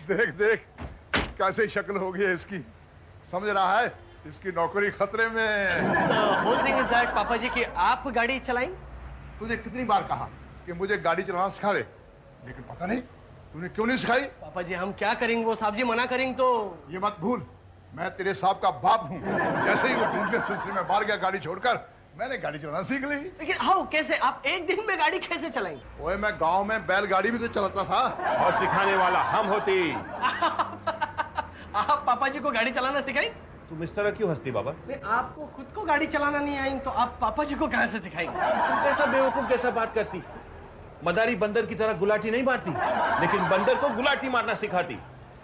देख देख कैसे शक्ल हो गई है इसकी, समझ रहा है इसकी नौकरी खतरे में। The whole thing is that पापा जी कि आप गाड़ी चलाएं। तुझे कितनी बार कहा कि मुझे गाड़ी चलाना सिखा दे, लेकिन पता नहीं तूने क्यों नहीं सिखाई। पापा जी हम क्या करेंगे, वो साहब जी मना करेंगे तो। ये मत भूल मैं तेरे साहब का बाप हूँ। जैसे ही वो बिजनेस सिलसिले में बाहर गया गाड़ी छोड़कर, मैंने गाड़ी चलाना सीख ली। लेकिन हाउ, कैसे आप एक दिन में गाड़ी कैसे चलाएंगे? ओए मैं गांव में बैलगाड़ी भी तो चलाता था। और सिखाने वाला हम होती। आप पापा जी को गाड़ी चलाना सिखाएं? तुम इस तरह क्यों हंसती बाबा? नहीं, आपको खुद को गाड़ी चलाना नहीं आई तो आप पापा जी को कहां से सिखाएंगे? तुम कैसा बेवकूफ जैसा बात करती। मदारी बंदर की तरह गुलाटी नहीं मारती, लेकिन बंदर को गुलाटी मारना सिखाती।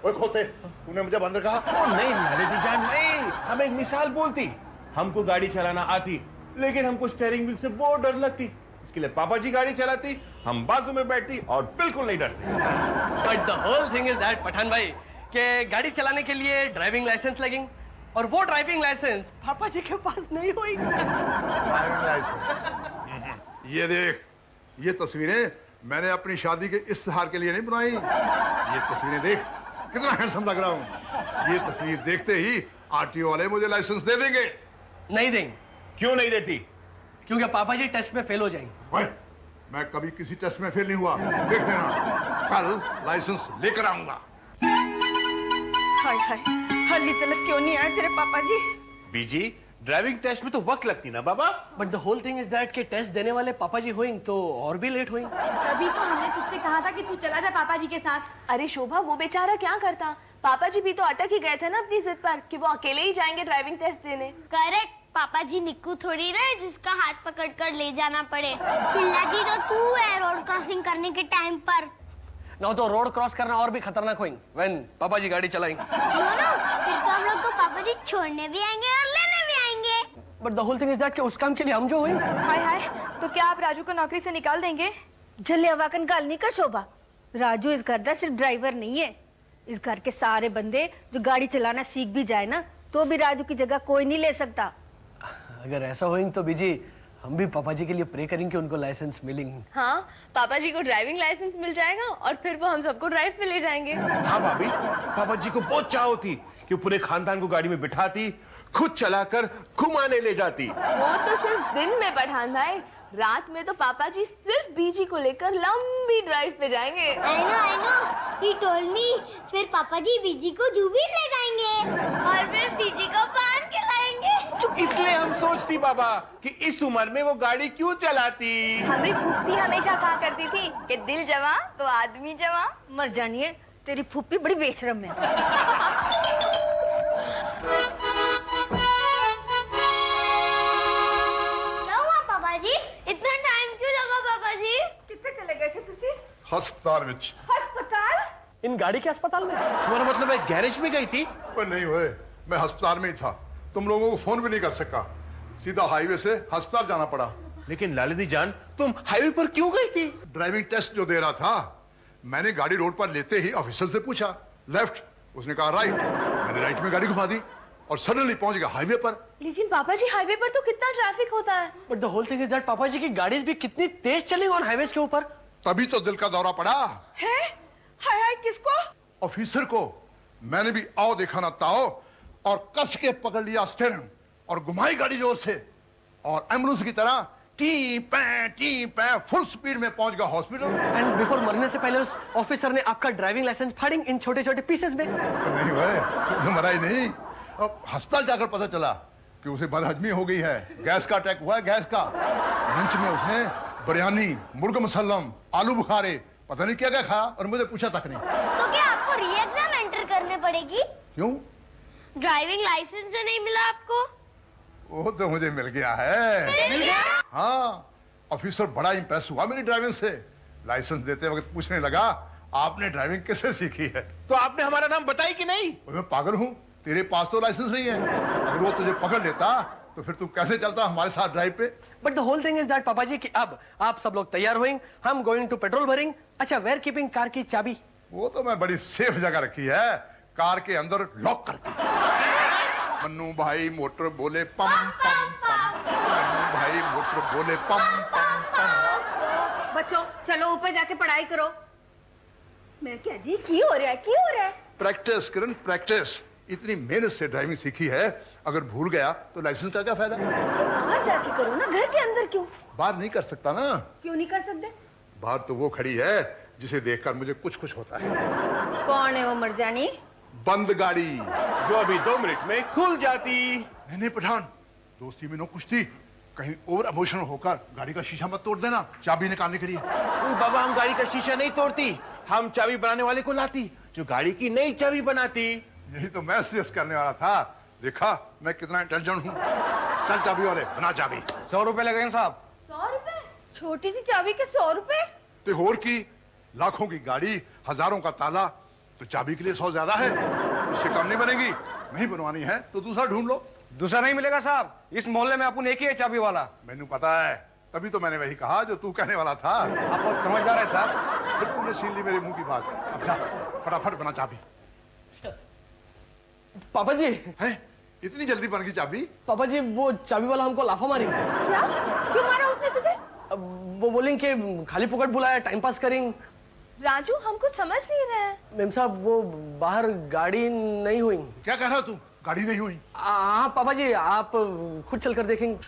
ओए खोते, तूने मुझे बंदर कहा? नहीं लालिती जान नहीं, हम एक मिसाल बोलती। हमको गाड़ी चलाना आती, लेकिन हमको स्टीयरिंग व्हील से बहुत डर लगती। इसके लिए पापा जी गाड़ी चलाती, हम बाजू में बैठती और बिल्कुल नहीं डरते। But the whole thing is that Pathan भाई कि गाड़ी चलाने के लिए ड्राइविंग लाइसेंस लगेंगे, और वो ड्राइविंग लाइसेंस पापा जी के पास नहीं हुई। Driving licence? ये देख, ये तस्वीरें मैंने अपनी शादी के इश्तिहार के लिए नहीं बनाई। ये तस्वीरें देख कितना हैंडसम लग रहा हूँ। ये तस्वीर देखते ही आरटीओ वाले मुझे लाइसेंस दे देंगे। नहीं देंगे। क्यों नहीं देती? क्योंकि पापा जी टेस्ट में फेल हो जाएंगे। ओए, मैं कभी किसी टेस्ट में फेल नहीं हुआ, देख लेना। कल लाइसेंस लेकर आऊंगा। हाय हाय, हाली तक क्यों नहीं आए तेरे पापा जी? बीजी, ड्राइविंग टेस्ट में तो वक्त लगती ना बाबा। But the whole thing is that कि टेस्ट देने वाले पापा जी होंगे तो और भी लेट होंगे। तभी तो हमने तुझसे कहा था कि तू चला जा पापा जी के साथ। अरे शोभा, वो बेचारा क्या करता? पापा जी भी तो अटक ही गए थे ना अपनी जिद पर कि वो अकेले ही जाएंगे ड्राइविंग टेस्ट देने। करेक्ट, पापा जी निक्कू थोड़ी ना है जिसका हाथ पकड़कर ले जाना पड़े। चिल्लाती तो तू है रोड क्रॉसिंग करने के टाइम पर। ना तो रोड क्रॉस करना और भी खतरनाक होंगे व्हेन पापा जी गाड़ी चलाएंगे। नो, फिर तो हम लोग को पापा जी छोड़ने भी आएंगे और लेने भी आएंगे। But the whole thing is that कि उस काम के लिए हम जो होंगे। हाय हाय, तो क्या आप राजू को नौकरी से निकाल देंगे? जल्ले अवाकन गाल नहीं कर शोभा। राजू इस घर का सिर्फ ड्राइवर नहीं है। इस घर के सारे बंदे जो गाड़ी चलाना सीख भी जाए ना, तो भी राजू की जगह कोई नहीं ले सकता। अगर ऐसा होएंगे तो बीजी हम भी पापा जी के लिए प्रे करेंगे कि उनको लाइसेंस मिलेंगे। हाँ, पापा जी को ड्राइविंग लाइसेंस मिल जाएगा और फिर वो हम सबको ड्राइव पे ले जाएंगे। हाँ भाभी, पापा जी को बहुत चाह होती कि पूरे खानदान को गाड़ी में बिठाती, खुद चलाकर घुमाने ले जाती। वो तो सिर्फ दिन में पठान भाई, रात में तो पापा जी सिर्फ बीजी को लेकर लंबी ड्राइव पे जाएंगे। I know, he told me। फिर पापा जी बीजी को जूबी ले जाएंगे और फिर बीजी को पान खिलाएंगे। इसलिए हम सोचती बाबा कि इस उम्र में वो गाड़ी क्यों चलाती। हमारी फूफी हमेशा कहा करती थी कि दिल जवां तो आदमी जवां। मर जानिए, तेरी फूफी बड़ी बेशरम है। क्या हुआ पापा जी? इतना टाइम क्यों लगा पापा जी? कितने चले गए थे तुसी? अस्पताल में। अस्पताल? इन गाड़ी के अस्पताल में? तुम्हारा मतलब है गैरेज में गई थी? ओए नहीं हुए, मैं अस्पताल में ही था। तुम लोगों को फोन भी नहीं कर सका, सीधा हाईवे से अस्पताल जाना पड़ा। लेकिन लालिती जान, तुम हाईवे पर क्यों गई थी? ड्राइविंग टेस्ट जो दे रहा था, मैंने गाड़ी रोड पर लेते ही ऑफिसर से पूछा, लेफ्ट, उसने कहा राइट। मैंने राइट में गाड़ी घुमा दी और सडनली पहुंच गया हाईवे पर। लेकिन पापा जी हाईवे पर तो कितना ट्रैफिक होता है। But the whole thing is that पापा जी की गाड़ी भी कितनी तेज चलेंगी ऑन हाईवेज के ऊपर। तभी तो दिल का दौरा पड़ा। है? हाय हाय, किसको? ऑफिसर को। मैंने भी आओ देखा ना ताओ और कस के पकड़ लिया स्टीयरिंग और घुमाई गाड़ी जोर से, और एम्बुलेंस की तरह टी पै फुल स्पीड में पहुंच गया हॉस्पिटल। एंड बिफोर मरने से पहले उस ऑफिसर ने आपका ड्राइविंग लाइसेंस फाड़ेंगे इन छोटे छोटे पीसेस में। नहीं भाई, मरा ही नहीं। अब अस्पताल जाकर पता चला कि उसे बदहजमी हो गई है, गैस का अटैक हुआ है, गैस का। लंच में उसने बिरयानी, मुर्गा मुसल्लम, आलू बुखारे, पता नहीं क्या क्या खाया और मुझे पूछा तक नहीं। तो क्या आपको री एग्जाम एंटर करने पड़ेगी? क्यों? ड्राइविंग लाइसेंस जो नहीं मिला आपको? वो तो मुझे मिल गया है। मिल गया? हाँ, ऑफिसर बड़ा इंप्रेस हुआ मेरी ड्राइविंग से। लाइसेंस देते वक्त पूछने लगा, आपने ड्राइविंग कैसे सीखी है? तो आपने हमारा नाम बताई कि नहीं? मैं पागल हूँ, तेरे पास तो लाइसेंस नहीं है। अगर वो तुझे पकड़ लेता तो फिर तू कैसे चलता हमारे साथ ड्राइव पे? But the whole thing is that पापा जी कि अब आप सब लोग तैयार होंगे, हम गोइंग टू पेट्रोल भरेंगे। अच्छा, वेयर कीपिंग कार की चाबी? वो तो मैं बड़ी सेफ जगह रखी है, कार के अंदर लॉक करके। मन्नू भाई मोटर बोले पम पम पम, मन्नू भाई मोटर बोले पम पम पम। बच्चों चलो ऊपर जाके पढ़ाई करो। मैं क्या जी की हो रहा है की हो रहा है? प्रैक्टिस किरण, प्रैक्टिस। इतनी मेहनत से ड्राइविंग सीखी है, अगर भूल गया तो लाइसेंस का क्या फायदा? बाहर जाके करो ना, घर के अंदर क्यों? बाहर नहीं कर सकता ना। क्यों नहीं कर सकते? बाहर तो वो खड़ी है जिसे देखकर मुझे कुछ कुछ होता है। कौन है वो मर्जानी? बंद गाड़ी। जो अभी 2 मिनट में खुल जाती। नहीं पठान, दोस्ती में नो कुछ थी, कहीं ओवर इमोशनल होकर गाड़ी का शीशा मत तोड़ देना चाबी निकालने के लिए। बाबा हम गाड़ी का शीशा नहीं तोड़ती, हम चाबी बनाने वाले को लाती जो गाड़ी की नई चाबी बनाती। यही तो मैं सजेस्ट करने वाला था। देखा मैं कितना इंटेलिजेंट हूँ। चल चाबी वाले बना चाबी। 100 रुपए लगेंगे साहब। 100 रुपए? छोटी सी चाबी के 100 रुपए? तो होर की, लाखों की गाड़ी, हजारों का ताला, तो चाबी के लिए 100 ज्यादा है। इससे कम नहीं बनेगी। नहीं बनवानी है तो दूसरा ढूंढ लो। दूसरा नहीं मिलेगा साहब, इस मोहल्ले में अपन एक ही है चाबी वाला। मैंने पता है, तभी तो मैंने वही कहा जो तू कहने वाला था। आप बहुत समझदार है साहब। फिर तूने छीन ली मेरे मुंह की बात। अब जा फटाफट बना चाबी। पापा जी, है इतनी जल्दी बन गई चाबी? पापा जी वो चाबी वाला हमको लाफा मारी। क्या? क्यों मारा उसने तुझे? अब वो बोलेंगे कि खाली पुकट बुलाया, टाइम पास करेंगे। राजू हम कुछ समझ नहीं रहे हैं। मैम साहब वो बाहर गाड़ी नहीं हुई। क्या कह रहा तू? गाड़ी नहीं हुई? हाँ पापा जी, आप खुद चलकर देखेंगे।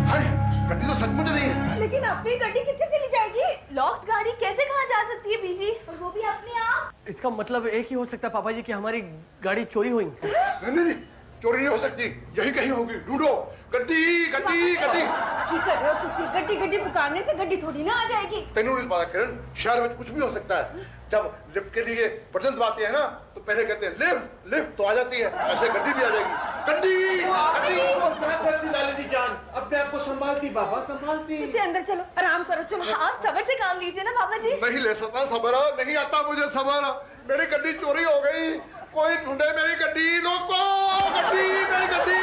हाय, गाड़ी तो सचमुच नहीं है। लेकिन अपनी गाड़ी कितने चली जाएगी? लॉक्ड गाड़ी कैसे कहाँ जा सकती है बीजी? और वो भी अपने आप? इसका मतलब एक ही हो सकता है पापा जी कि हमारी गाड़ी चोरी हुई। नहीं, चोरी नहीं हो सकती, यही कहीं होगी। ढूंढो। गड्डी गड्डी गड्डी। की कर रहे हो तुसी? गड्डी गड्डी पुकारने से गड्डी थोड़ी ना आ जाएगी। तेनू नहीं पता किरण, शहर में कुछ भी हो सकता है। जब लिफ्ट के लिए बटन दबाते हैं ना तो पहले कहते हैं लिफ्ट लिफ्ट, तो आ जाती है। ऐसे गड्डी भी आ जाएगी। गड्डी गड्डी। क्या करती लालती जान, अपने आप को संभालती बाबा, संभालती। तुसी अंदर चलो, आराम करो, चलो। आप सब्र से काम लीजिए ना पापा जी। नहीं ले सकता सबर, नहीं आता मुझे सबर। मेरी गड्डी चोरी हो गई, कोई ढूंढे मेरी गड्डी। लोगों, गड्डी, मेरी गड्डी,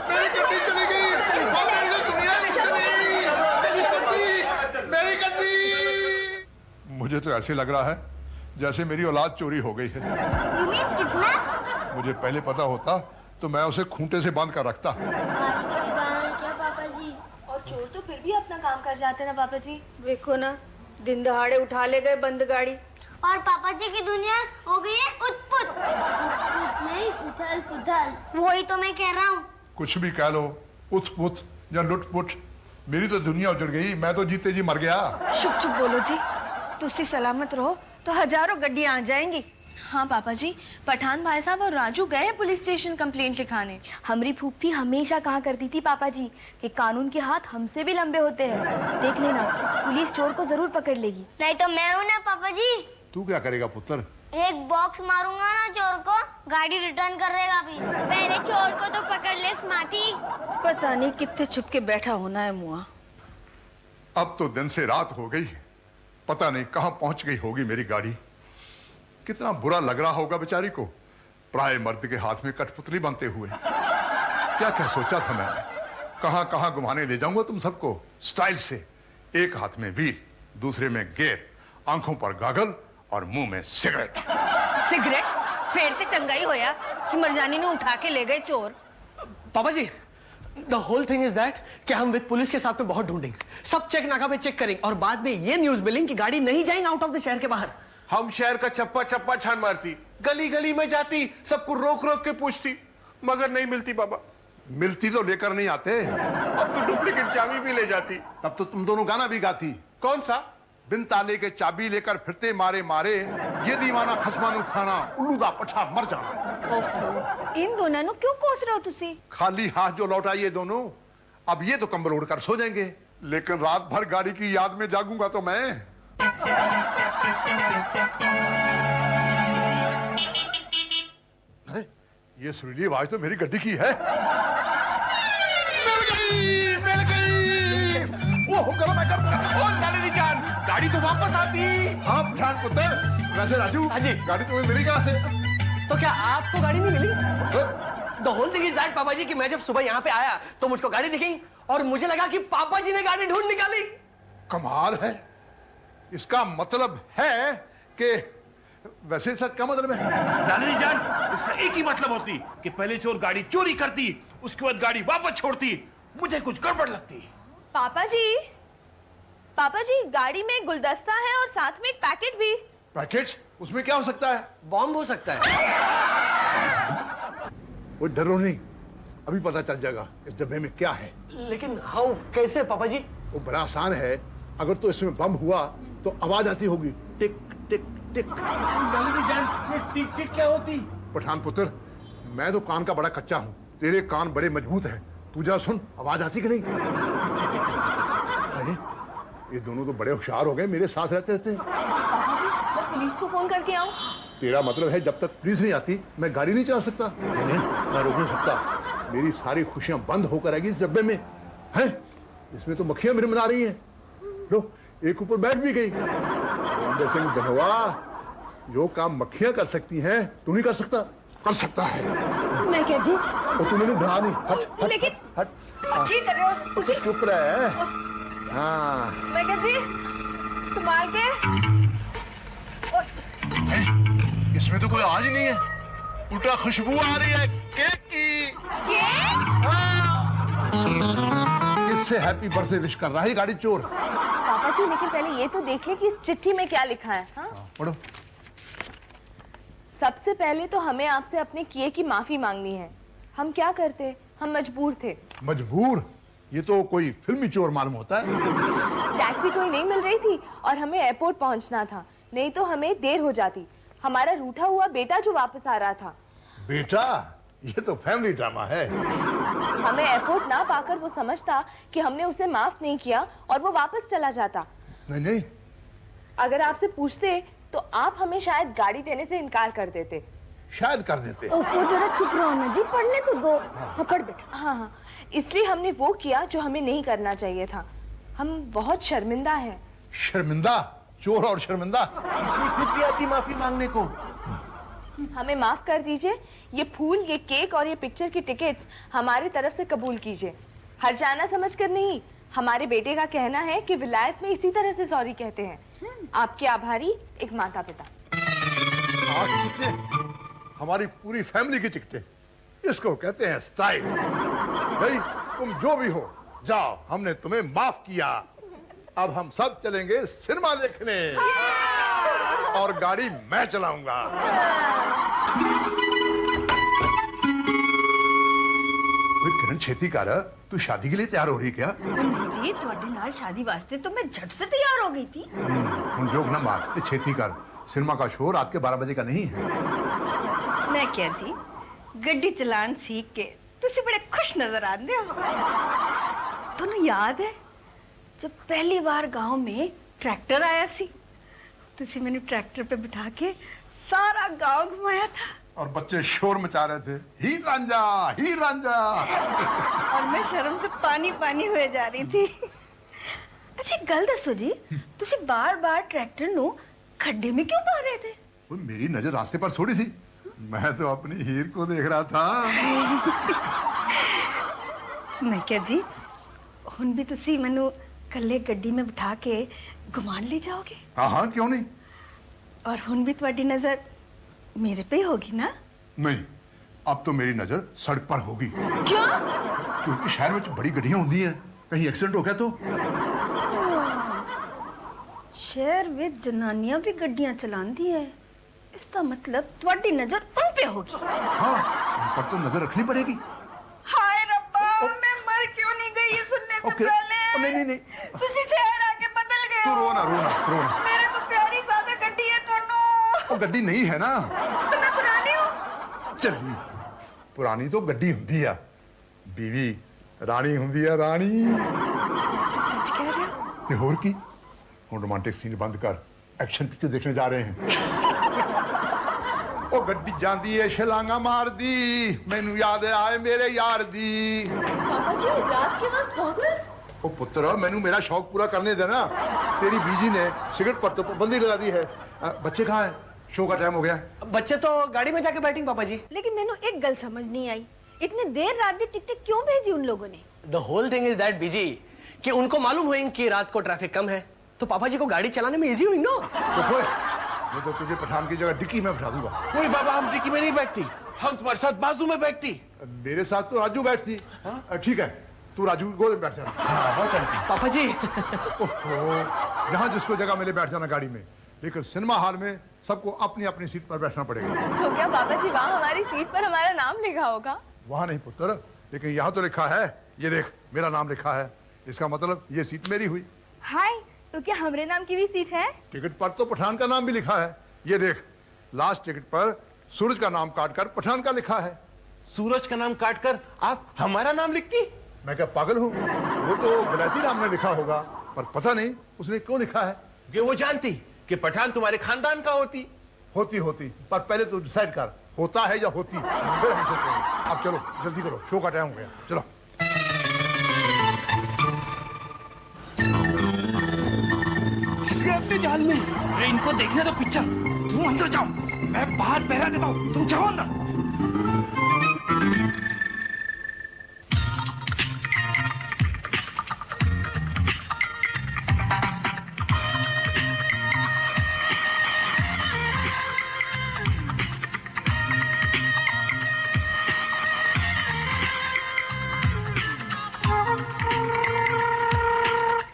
मेरी गड्डी चली गई। और मेरी तो दुनिया नहीं चली। मेरी गड्डी। मुझे तो ऐसे लग रहा है जैसे मेरी औलाद चोरी हो गई है। कितना? मुझे पहले पता होता तो मैं उसे खूंटे से बांध कर रखता। क्या पापा जी? और चोर तो फिर भी अपना काम कर जाते हैं ना पापा जी। देखो ना, दिन दहाड़े उठा ले गए बंद गाड़ी। और पापा जी की दुनिया हो गई है उतपुत। नहीं, उथल पुथल। वही तो मैं कह रहा हूँ। कुछ भी कह लो, उथ पुथ या लुट पुट, मेरी तो दुनिया उजड़ गई। मैं तो जीते जी मर गया। चुप चुप बोलो जी, तुसी सलामत रहो तो हजारों गड्डियां आ जाएंगी। हाँ पापा जी, पठान भाई साहब और राजू गए हैं पुलिस स्टेशन कंप्लेंट लिखाने। हमारी फूफी हमेशा कहा करती थी पापा जी कि कानून के हाथ हमसे भी लंबे होते हैं। देख लेना, पुलिस चोर को जरूर पकड़ लेगी। नहीं तो मैं हूँ ना पापा जी। तू क्या करेगा पुत्र? एक बॉक्स मारूंगा ना चोर को, गाड़ी रिटर्न कर देगा। भी पहले चोर को तो पकड़ ले स्मार्टी। पता नहीं कितने छुप के बैठा होना है मुआ। अब तो दिन से रात हो गई, पता नहीं कहां पहुंच गई होगी मेरी गाड़ी। कितना बुरा लग रहा होगा बेचारी को, पराये मर्द के हाथ में कठपुतली बनते हुए। क्या क्या सोचा था मैंने, कहां कहां घुमाने ले जाऊंगा तुम सबको स्टाइल से। एक हाथ में वीर, दूसरे में गेर, आंखों पर गागल और मुंह में सिगरेट। सिगरेट फेर ते चंगा ही होया कि मर्जानी ने उठा के ले गए चोर। पापा जी, the whole thing is that कि हम विद पुलिस के साथ में बहुत ढूंढेंगे, सब चेक नाका पे चेक करेंगे और बाद में ये न्यूज मिलेंगे कि गाड़ी नहीं जाएंगे आउट ऑफ द शहर के बाहर। हम शहर का चप्पा चप्पा छान मारती, गली गली में जाती, सबको रोक रोक के पूछती, मगर नहीं मिलती बाबा। मिलती तो लेकर नहीं आते। अब तो डुप्लीकेट चाबी भी ले जाती। तब तो तुम दोनों गाना भी गाती। कौन सा? बिन ताले के चाबी लेकर फिरते मारे मारे, ये दीवाना खसमानू खाना, उल्लू दा पठा मर जाना। इन दोनों नु क्यों कोस रहे हो तुसी? खाली हाथ जो लौट आई ये दोनों, अब ये तो कंबल ओढ़कर सो जाएंगे, लेकिन रात भर गाड़ी की याद में जागूंगा तो मैं। ये सुरीली आवाज तो मेरी गड्डी की है। मिल गई, मिल गई। वो गरम है, गरम है। ओ लालती जान, गाड़ी तो वापस आती। हाँ पठान पुत्र, वैसे राजू, हाँ जी। गाड़ी तुम्हें मिली कहाँ से? तो क्या आपको गाड़ी नहीं मिली? मतलब? The whole thing is that पापा जी कि मैं जब सुबह यहाँ पे आया तो मुझको गाड़ी दिखी और मुझे लगा कि पापा जी ने गाड़ी ढूंढ निकाली। कमाल है। इसका मतलब है कि वैसे सर क्या मतलब है? लालती जान, इसका एक ही मतलब होती कि पहले चोर गाड़ी चोरी करती, उसके बाद गाड़ी वापस छोड़ती। मुझे कुछ गड़बड़ लगती। पापा जी, पापा जी गाड़ी में एक गुलदस्ता है और साथ में एक पैकेट भी। पैकेज? उसमें क्या हो सकता है? बॉम्ब हो सकता है। वो डरो नहीं, अभी पता चल जाएगा इस डब्बे में क्या है। लेकिन हाउ, कैसे पापा जी? वो बड़ा आसान है। अगर तो इसमें बम हुआ तो आवाज आती होगी, टिक टिक टिक। जान, ये टिक टिक क्या होती? पठान पुत्र, मैं तो कान का बड़ा कच्चा हूँ, तेरे कान बड़े मजबूत हैं। तू जा सुन, आवाज आती कि नहीं? अरे ये दोनों तो बड़े होशियार हो गए, मेरे साथ रहते रहते। पापा जी मैं पुलिस को फोन करके आऊं? तेरा मतलब है जब तक पुलिस नहीं आती मैं गाड़ी नहीं चला सकता? नहीं, मैं रोक नहीं सकता। मेरी सारी खुशियां बंद होकर आएगी इस डब्बे में। हैं? इसमें तो मक्खियां मिनमिना रही हैं। लो, एक ऊपर बैठ भी गई। इंद्र सिंह धनवा, जो काम मक्खियां कर सकती हैं तू नहीं कर सकता? कर सकता है। मैं क्या जी? और तू मैंने ढा नहीं। हट हट लेकिन हट। ठीक कर रहे हो? तो चुप रहे। हाँ, मैं क्या जी? संभाल के। इसमें तो कोई आवाज ही नहीं है, उल्टा खुशबू आ रही है केक की। किससे हैप्पी बर्थडे विश कर रहा है गाड़ी चोर? पापा जी लेकिन पहले ये तो देख ले कि इस चिट्ठी में क्या लिखा है। हाँ? पढ़ो। सबसे पहले तो हमें आपसे अपने किए की माफी मांगनी है। हम क्या करते, हम मजबूर थे। मजबूर? ये तो कोई फिल्मी चोर मालूम होता है। टैक्सी कोई नहीं मिल रही थी और हमें एयरपोर्ट पहुंचना था, नहीं तो हमें देर हो जाती। हमारा रूठा हुआ बेटा जो वापस आ रहा था। बेटा? ये तो फैमिली ड्रामा है। हमें एयरपोर्ट ना पाकर वो समझता कि हमने उसे माफ नहीं किया और वो वापस चला जाता। नहीं नहीं, अगर आपसे पूछते तो आप हमें शायद गाड़ी देने से इनकार कर देते। शायद कर देते। ओहो, जरा चुप रहो ना जी, पढ़ने तो दो। हाँ, पढ़ बेटा। हाँ हाँ, इसलिए हमने वो किया जो हमें नहीं करना चाहिए था। हम बहुत शर्मिंदा हैं। शर्मिंदा? चोर और शर्मिंदा? इसलिए खुद भी आती माफी मांगने को। हमें माफ कर दीजिए। ये फूल, ये केक और ये पिक्चर की टिकट्स हमारी तरफ से कबूल कीजिए। हर्जाना समझकर नहीं, हमारे बेटे का कहना है कि विलायत में इसी तरह से सॉरी कहते हैं। आपके आभारी एक माता पिता। 8 टिकटें? हमारी पूरी फैमिली की टिकटें? इसको कहते हैं स्टाइल। भाई तुम जो भी हो, जाओ, हमने तुम्हें माफ किया। अब हम सब चलेंगे सिनेमा देखने और गाड़ी मैं चलाऊंगा। किरण छेती कर, तू शादी के लिए तैयार हो रही क्या? नहीं जी, ਤੁਹਾਡੇ ਨਾਲ शादी वास्ते तो मैं झट से तैयार हो गई थी। हम जोक ना मार, ये छेती कर। सिनेमा का शो रात के 12 बजे का नहीं है। मैं क्या जी, गड्डी चलान सीख के तुसी बड़े खुश नजर आंदे हो। ਤੁਹਾਨੂੰ याद है जब पहली बार गांव में ट्रैक्टर आया सी, तुसी मैंने ट्रैक्टर पे बिठा के सारा गांव घुमाया था और बच्चे शोर मचा रहे थे, ही रांझा, ही रांझा। और मैं शर्म से पानी पानी हुए जा रही थी। अच्छा एक गल दसो जी, तुसी बार-बार ट्रैक्टर नु खड्डे में क्यों पा रहे थे? वो मेरी नजर रास्ते पर छोड़ी थी, मैं तो अपनी हीर को देख रहा था। मैं क्या जी, हुन भी तुसी मैनू कल्ले गड्डी में बिठा के घुमान ले जाओगे? हाँ हाँ, क्यों नहीं। और हुन भी तुम्हारी नजर मेरे पे होगी ना? नहीं, अब तो मेरी नजर सड़क पर होगी। क्यों? क्योंकि शहर में बड़ी गड्डियां होती हैं, कहीं एक्सीडेंट हो गया तो। शहर में जनानियां भी गड्डियां चलांदी है, इसका मतलब तुम्हारी नजर उन पे होगी। हाँ, उन पर तो नजर रखनी पड़ेगी। हाय रब्बा, मैं मर क्यों नहीं गई ये सुनने से ओके। पहले? नहीं। तुसी शहर आके बदल गए तू हो। रोना। मेरे तो प्यारी सादा गड्डी है दोनों। वो गड्डी नहीं है ना। तो मैं पुरानी हूँ। चली पुरानी तो गड्डी हुंदी है, बीवी रानी हुंदी है, रानी। तुसी सच कह रहे हो? ते होर की, हुण रोमांटिक सीन बंद कर, एक्शन पिक्चर देखने जा रहे हैं। ओ गड्डी जांदी है छलांगा मार दी, मैनू याद आए मेरे यार दी। पापा जी रात के वक्त गॉगल्स? ओ पुत्र, मैनू मेरा शौक पूरा करने देना। तेरी बीजी ने सिगरेट पर तो पाबंदी लगा दी है। बच्चे कहाँ हैं? शो का टाइम हो गया। बच्चे तो गाड़ी में जाके बैठेंगे पापा जी। लेकिन मैंने एक गल समझ नहीं आई, इतने देर रात दी टिकटें क्यों भेजी उन लोगों ने? The whole thing is that बीजी कि उनको मालूम हुई कि रात को ट्रैफिक कम है, तो पापा जी को गाड़ी चलाने में इजी हुई नो। तो मैं तो तुझे पठान की जगह डिक्की में बैठा दूंगा। कोई बाबा, हम डिक्की में नहीं बैठती, हम तुम्हारे साथ बाजू में बैठती। मेरे साथ तो राजू बैठती। ठीक है, तू राजू की गोद में बैठ जाना। हाँ वो चलती। पापा जी ओहो, यहाँ जिसको जगह मिले बैठ जाना गाड़ी में, लेकिन सिनेमा हॉल में सबको अपनी अपनी सीट पर बैठना पड़ेगा। तो क्या पापा जी वहाँ हमारी सीट पर हमारा नाम लिखा होगा? वहाँ नहीं पुत्र, लेकिन यहाँ तो लिखा है, ये देख मेरा नाम लिखा है, इसका मतलब ये सीट मेरी हुई। हाय, तो क्या हमरे नाम की भी सीट है? टिकट पर तो पठान का नाम भी लिखा है, ये देख लास्ट टिकट पर सूरज का नाम काटकर पठान का लिखा है। सूरज का नाम काटकर आप हमारा नाम लिखती? मैं क्या पागल हूँ? वो तो गलती नाम ने लिखा होगा, पर पता नहीं उसने क्यों लिखा है। कि वो जानती कि पठान तुम्हारे खानदान का होती। होती, पर पहले तो डिसाइड कर, होता है या होती, फिर हम सोचेंगे। अब चलो जल्दी करो, शो का टाइम हो गया, चलो। अपने जाल में। अरे इनको देखने दो पिक्चर, तुम अंदर जाओ, मैं बाहर पहरा देता हूँ, तुम जाओ अंदर।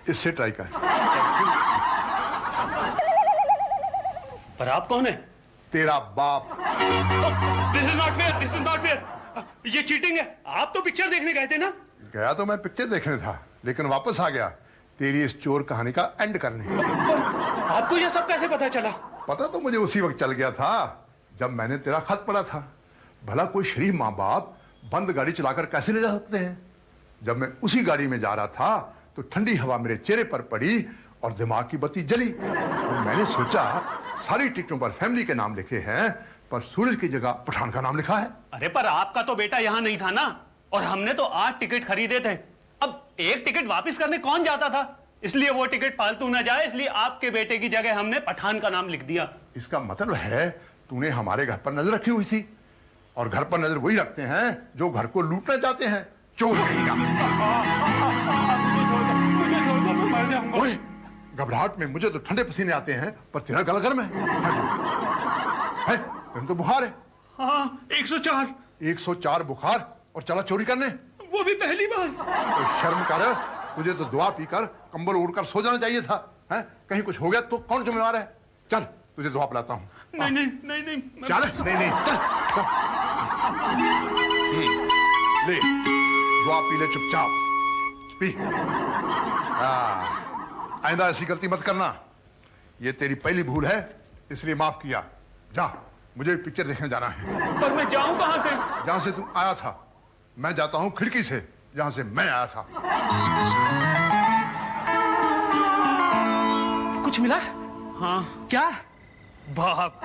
इससे ट्राई कर। पर आप कौन है? तेरा बाप। This is not fair, this is not fair. ये चीटिंग है। आप तो पिक्चर देखने गए थे ना? गया तो मैं पिक्चर देखने था, लेकिन वापस आ गया तेरी इस चोर कहानी का एंड करने। आपको ये सब कैसे पता चला? पता तो मुझे उसी वक्त चल गया था जब मैंने तेरा खत पढ़ा था। भला कोई शरीफ माँ बाप बंद गाड़ी चलाकर कैसे ले जा सकते हैं? जब मैं उसी गाड़ी में जा रहा था तो ठंडी हवा मेरे चेहरे पर पड़ी और दिमाग की बत्ती जली, और मैंने सोचा सारी टिकटों पर फैमिली के नाम लिखे हैं, पर सूरज की जगह पठान का नाम लिखा है। अरे पर आपका तो बेटा यहाँ नहीं था ना, और हमने तो 8 टिकट खरीदे थे। अब एक टिकट वापस करने कौन जाता था? इसलिए वो टिकट फालतू ना जाए, इसलिए आपके बेटे की जगह हमने पठान का नाम लिख दिया। इसका मतलब है तूने हमारे घर पर नजर रखी हुई थी, और घर पर नजर वही रखते हैं जो घर को लूटना चाहते हैं। चोर कहेगा। ओए, घबराहट में मुझे तो ठंडे पसीने आते हैं, पर तेरा गला गर्म है, तुम तो बुखार है। हाँ, 104। 104 बुखार और चला चोरी करने? वो भी पहली बार। तो शर्म कर, तुझे तो दुआ पीकर कंबल ओढ़कर सो जाना चाहिए था। हैं? कहीं कुछ हो गया तो कौन जिम्मेवार है? चल तुझे दुआ पिलाता हूँ। नहीं नहीं नहीं नहीं। चल, नहीं चल। ले दुआ पी ले चुपचाप, पी। आइंदा ऐसी गलती मत करना, ये तेरी पहली भूल है, इसलिए माफ किया। जा, मुझे पिक्चर देखने जाना है। पर मैं जाऊं कहां से? जहां से तू आया था। मैं जाता हूं खिड़की से, जहां से मैं आया था। कुछ मिला? हाँ, क्या? बाप